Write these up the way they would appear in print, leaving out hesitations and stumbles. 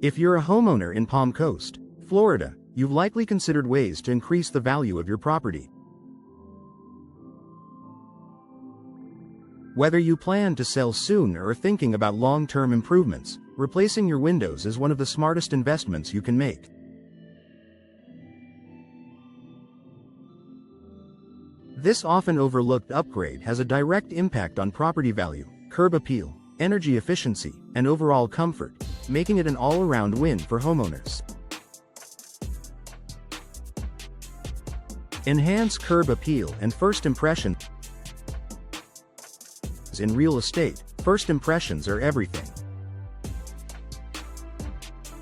If you're a homeowner in Palm Coast, Florida, you've likely considered ways to increase the value of your property. Whether you plan to sell soon or are thinking about long-term improvements, replacing your windows is one of the smartest investments you can make. This often overlooked upgrade has a direct impact on property value, curb appeal, energy efficiency, and overall comfort, making it an all-around win for homeowners. Enhance curb appeal and first impression. In real estate, first impressions are everything.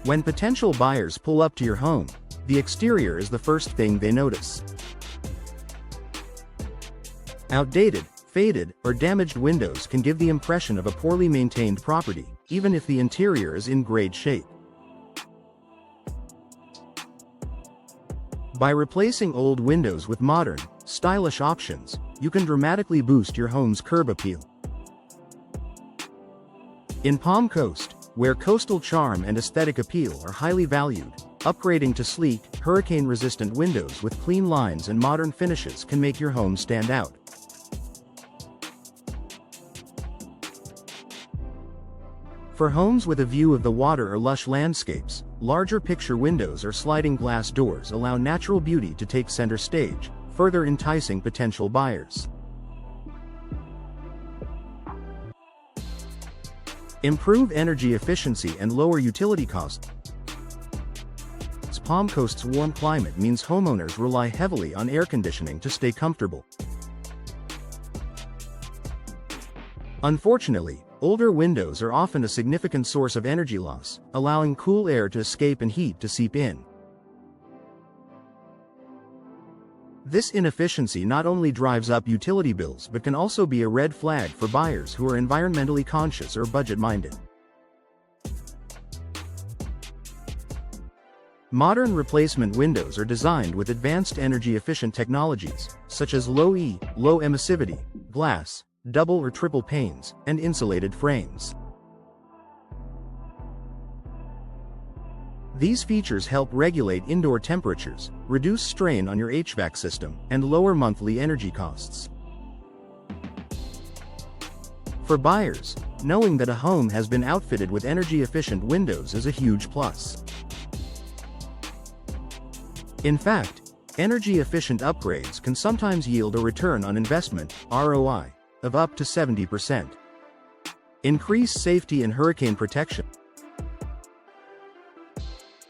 When potential buyers pull up to your home, the exterior is the first thing they notice. Outdated, faded, or damaged windows can give the impression of a poorly maintained property, even if the interior is in great shape. By replacing old windows with modern, stylish options, you can dramatically boost your home's curb appeal. In Palm Coast, where coastal charm and aesthetic appeal are highly valued, upgrading to sleek, hurricane-resistant windows with clean lines and modern finishes can make your home stand out. For homes with a view of the water or lush landscapes, larger picture windows or sliding glass doors allow natural beauty to take center stage, further enticing potential buyers. Improve energy efficiency and lower utility costs. Palm Coast's warm climate means homeowners rely heavily on air conditioning to stay comfortable. Unfortunately, older windows are often a significant source of energy loss, allowing cool air to escape and heat to seep in. This inefficiency not only drives up utility bills but can also be a red flag for buyers who are environmentally conscious or budget-minded. Modern replacement windows are designed with advanced energy-efficient technologies, such as low-E, low-emissivity, glass, double or triple panes, and insulated frames. These features help regulate indoor temperatures, reduce strain on your HVAC system, and lower monthly energy costs. For buyers, knowing that a home has been outfitted with energy-efficient windows is a huge plus. In fact, energy-efficient upgrades can sometimes yield a return on investment, ROI, of up to 70%. Increase safety and hurricane protection.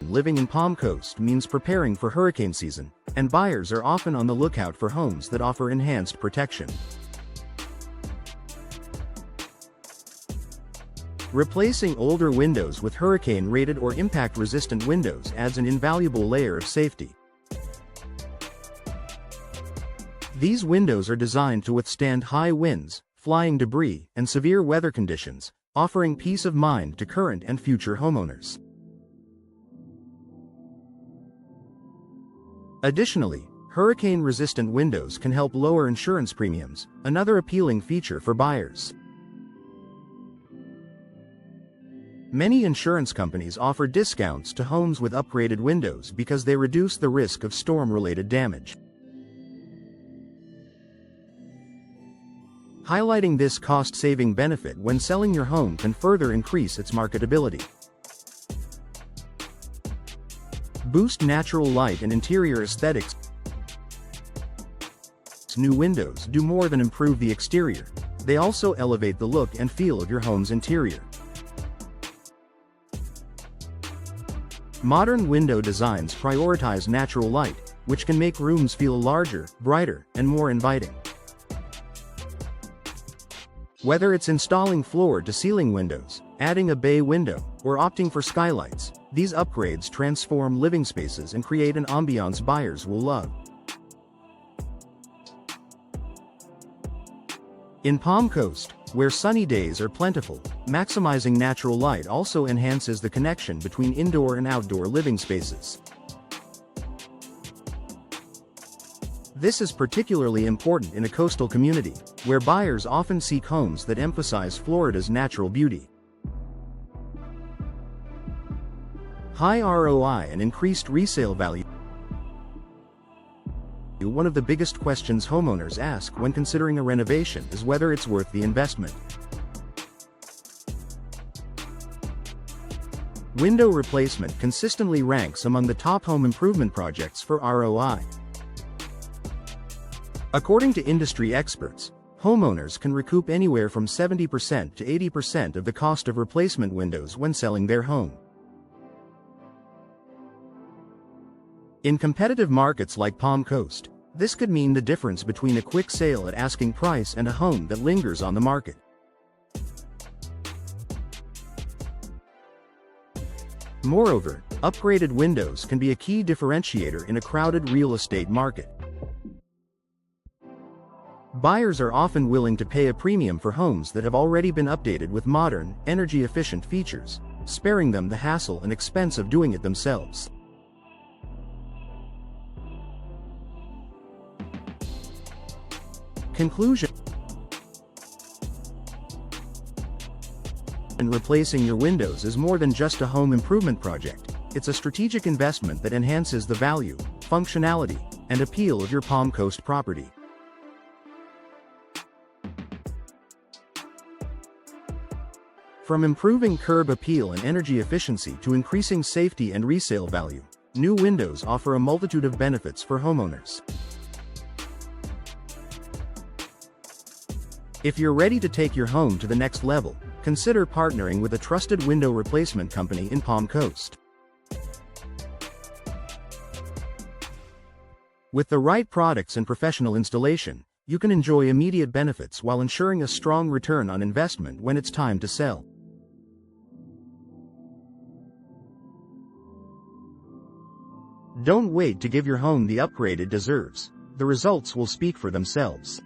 Living in Palm Coast means preparing for hurricane season, and buyers are often on the lookout for homes that offer enhanced protection. Replacing older windows with hurricane-rated or impact-resistant windows adds an invaluable layer of safety. These windows are designed to withstand high winds, flying debris, and severe weather conditions, offering peace of mind to current and future homeowners. Additionally, hurricane-resistant windows can help lower insurance premiums, another appealing feature for buyers. Many insurance companies offer discounts to homes with upgraded windows because they reduce the risk of storm-related damage. Highlighting this cost-saving benefit when selling your home can further increase its marketability. Boost natural light and interior aesthetics. New windows do more than improve the exterior, they also elevate the look and feel of your home's interior. Modern window designs prioritize natural light, which can make rooms feel larger, brighter, and more inviting. Whether it's installing floor-to-ceiling windows, adding a bay window, or opting for skylights, these upgrades transform living spaces and create an ambiance buyers will love. In Palm Coast, where sunny days are plentiful, maximizing natural light also enhances the connection between indoor and outdoor living spaces. This is particularly important in a coastal community, where buyers often seek homes that emphasize Florida's natural beauty. High ROI and increased resale value. One of the biggest questions homeowners ask when considering a renovation is whether it's worth the investment. Window replacement consistently ranks among the top home improvement projects for ROI. According to industry experts, homeowners can recoup anywhere from 70% to 80% of the cost of replacement windows when selling their home. In competitive markets like Palm Coast, this could mean the difference between a quick sale at asking price and a home that lingers on the market. Moreover, upgraded windows can be a key differentiator in a crowded real estate market. Buyers are often willing to pay a premium for homes that have already been updated with modern, energy-efficient features, sparing them the hassle and expense of doing it themselves. Conclusion: replacing your windows is more than just a home improvement project. It's a strategic investment that enhances the value, functionality, and appeal of your Palm Coast property. From improving curb appeal and energy efficiency to increasing safety and resale value, new windows offer a multitude of benefits for homeowners. If you're ready to take your home to the next level, consider partnering with a trusted window replacement company in Palm Coast. With the right products and professional installation, you can enjoy immediate benefits while ensuring a strong return on investment when it's time to sell. Don't wait to give your home the upgrade it deserves. The results will speak for themselves.